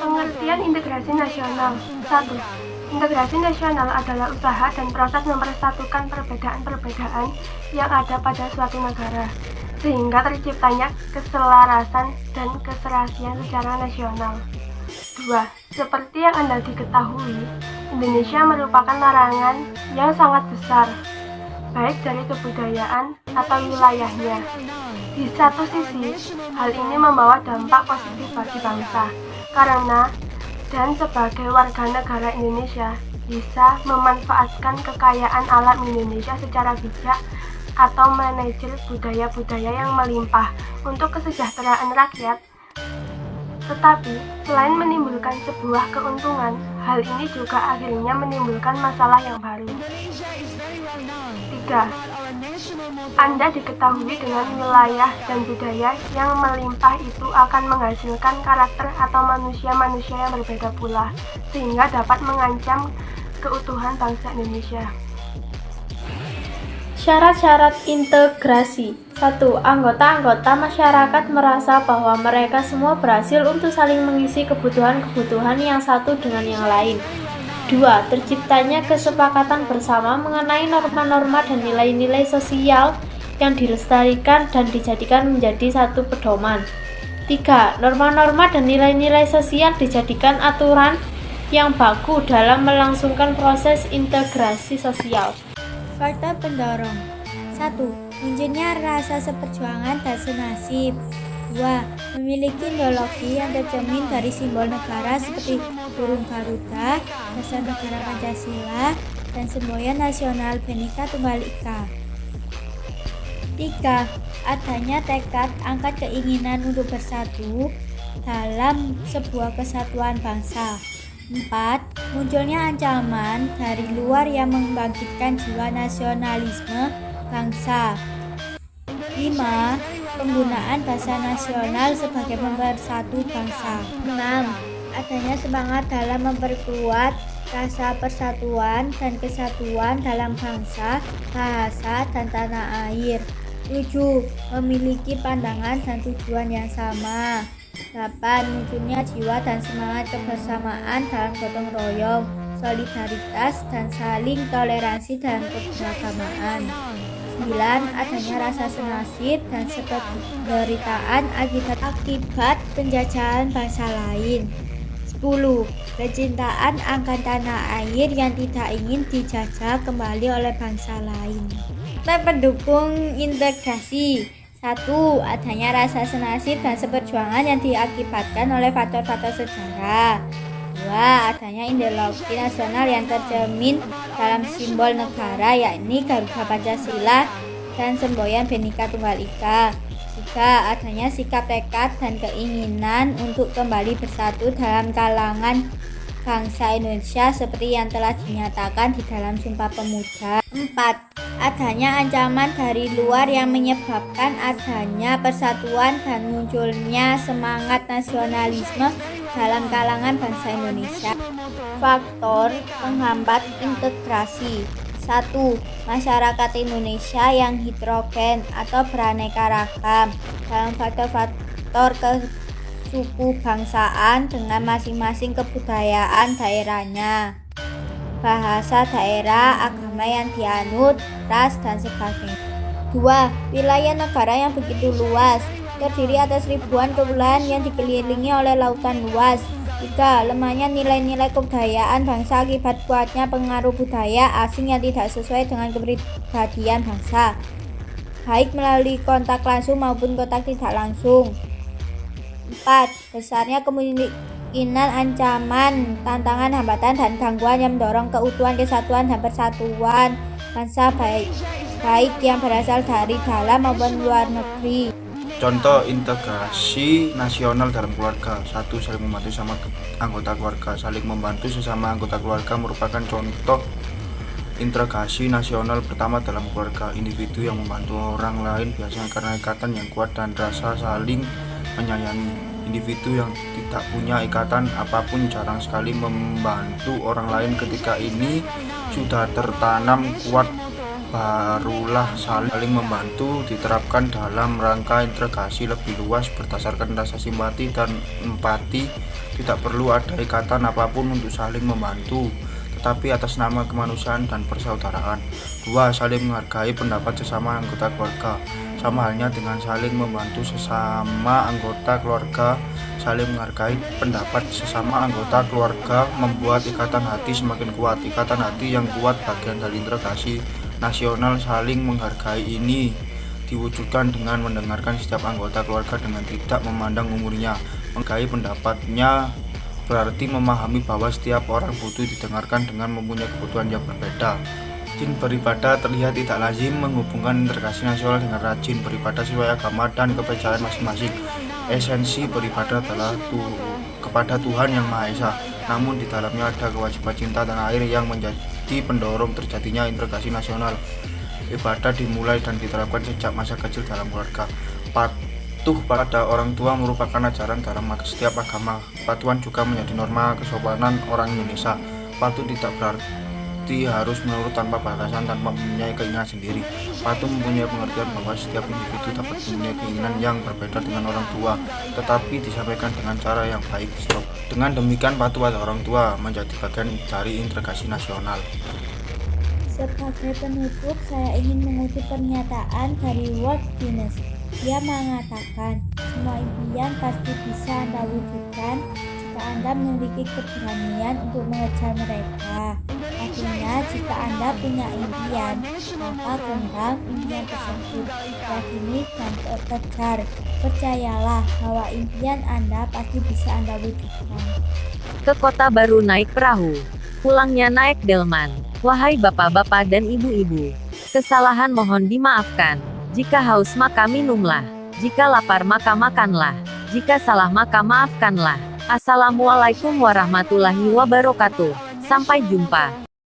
Pengertian integrasi nasional. 1. Integrasi nasional adalah usaha dan proses mempersatukan perbedaan-perbedaan yang ada pada suatu negara, sehingga terciptanya keselarasan dan keserasian secara nasional. 2. Seperti yang Anda diketahui, Indonesia merupakan larangan yang sangat besar, baik dari kebudayaan atau wilayahnya. Di satu sisi, hal ini membawa dampak positif bagi bangsa, karena dan sebagai warga negara Indonesia bisa memanfaatkan kekayaan alam Indonesia secara bijak atau manajer budaya-budaya yang melimpah untuk kesejahteraan rakyat. Tetapi, selain menimbulkan sebuah keuntungan, hal ini juga akhirnya menimbulkan masalah yang baru. 3. Anda diketahui dengan wilayah dan budaya yang melimpah itu akan menghasilkan karakter atau manusia-manusia yang berbeda pula, sehingga dapat mengancam keutuhan bangsa Indonesia. Syarat-syarat integrasi. 1. Anggota-anggota masyarakat merasa bahwa mereka semua berhasil untuk saling mengisi kebutuhan-kebutuhan yang satu dengan yang lain. 2. Terciptanya kesepakatan bersama mengenai norma-norma dan nilai-nilai sosial yang dilestarikan dan dijadikan menjadi satu pedoman. 3. Norma-norma dan nilai-nilai sosial dijadikan aturan yang baku dalam melangsungkan proses integrasi sosial. Faktor pendorong. 1. Munculnya rasa seperjuangan dan senasib. 2. Memiliki ideologi yang tercermin dari simbol negara seperti burung Garuda, dasar negara Pancasila, dan semboyan nasional Bhinneka Tunggal Ika. 3. Adanya tekad angkat keinginan untuk bersatu dalam sebuah kesatuan bangsa. 4. Munculnya ancaman dari luar yang membangkitkan jiwa nasionalisme bangsa. 5. Penggunaan bahasa nasional sebagai pemersatu bangsa. 6. Adanya semangat dalam memperkuat rasa persatuan dan kesatuan dalam bangsa, bahasa, dan tanah air. 7. Memiliki pandangan dan tujuan yang sama. 8. Munculnya jiwa dan semangat kebersamaan dalam gotong royong, solidaritas, dan saling toleransi dalam keberagamaan. 9. Adanya rasa senasib dan penderitaan akibat penjajahan bangsa lain. 10. Kecintaan akan tanah air yang tidak ingin dijajah kembali oleh bangsa lain. Pendukung integrasi. 1. Adanya rasa senasib dan seperjuangan yang diakibatkan oleh faktor-faktor sejarah. 2. Adanya ideologi nasional yang tercermin dalam simbol negara, yakni Garuda Pancasila dan semboyan Bhinneka Tunggal Ika. 3. Adanya sikap tekad dan keinginan untuk kembali bersatu dalam kalangan bangsa Indonesia seperti yang telah dinyatakan di dalam Sumpah Pemuda. 4. Adanya ancaman dari luar yang menyebabkan adanya persatuan dan munculnya semangat nasionalisme dalam kalangan bangsa Indonesia. Faktor penghambat integrasi. 1. Masyarakat Indonesia yang heterogen atau beraneka ragam dalam faktor-faktor suku bangsaan dengan masing-masing kebudayaan daerahnya, bahasa daerah, agama yang dianut, ras, dan sebagainya. 2. Wilayah negara yang begitu luas, terdiri atas ribuan kepulauan yang dikelilingi oleh lautan luas. 3. Lemahnya nilai-nilai kebudayaan bangsa akibat kuatnya pengaruh budaya asing yang tidak sesuai dengan kepribadian bangsa, baik melalui kontak langsung maupun kontak tidak langsung. 4. Besarnya kemungkinan ancaman, tantangan, hambatan, dan gangguan yang mendorong keutuhan, kesatuan, dan persatuan bangsa baik yang berasal dari dalam maupun luar negeri. Contoh integrasi nasional dalam keluarga. 1. Saling membantu sama anggota keluarga. Saling membantu sesama anggota keluarga merupakan contoh integrasi nasional pertama dalam keluarga. Individu yang membantu orang lain biasanya karena ikatan yang kuat dan rasa saling menyayangi. Individu yang tidak punya ikatan apapun jarang sekali membantu orang lain ketika ini sudah tertanam kuat barulah saling membantu diterapkan dalam rangka integrasi lebih luas berdasarkan rasa simpati dan empati. Tidak perlu ada ikatan apapun untuk saling membantu, tetapi atas nama kemanusiaan dan persaudaraan. 2. Saling menghargai pendapat sesama anggota keluarga. Sama halnya dengan saling membantu sesama anggota keluarga, saling menghargai pendapat sesama anggota keluarga membuat ikatan hati semakin kuat. Ikatan hati yang kuat bagian dari integrasi nasional. Saling menghargai ini diwujudkan dengan mendengarkan setiap anggota keluarga dengan tidak memandang umurnya. Menghargai pendapatnya berarti memahami bahwa setiap orang butuh didengarkan dengan mempunyai kebutuhan yang berbeda. Rajin beribadah terlihat tidak lazim menghubungkan integrasi nasional dengan rajin beribadah sesuai agama dan kepercayaan masing-masing. Esensi beribadah adalah kepada Tuhan Yang Maha Esa, namun di dalamnya ada kewajiban cinta tanah air yang menjadi pendorong terjadinya integrasi nasional. Ibadah dimulai dan diterapkan sejak masa kecil dalam keluarga. Patuh pada orang tua merupakan ajaran dalam setiap agama. Kepatuhan juga menjadi norma kesopanan orang Indonesia. Patuh tidak berarti harus menurut tanpa batasan, tanpa mempunyai keinginan sendiri. Patuh mempunyai pengertian bahwa setiap individu dapat mempunyai keinginan yang berbeda dengan orang tua, tetapi disampaikan dengan cara yang baik. Dengan demikian, patuh pada orang tua menjadi bagian dari integrasi nasional. Sebagai penutup, saya ingin mengutip pernyataan dari Walt Disney. Dia mengatakan, semua impian pasti bisa Anda wujudkan jika Anda memiliki keberanian untuk mengejar mereka. Artinya, jika Anda punya impian, maka genggam impian tersebut, yakini dan kejar. Percayalah bahwa impian Anda pasti bisa Anda wujudkan. Ke kota baru naik perahu, pulangnya naik delman. Wahai bapak-bapak dan ibu-ibu, kesalahan mohon dimaafkan. Jika haus maka minumlah, jika lapar maka makanlah, jika salah maka maafkanlah. Assalamualaikum warahmatullahi wabarakatuh. Sampai jumpa.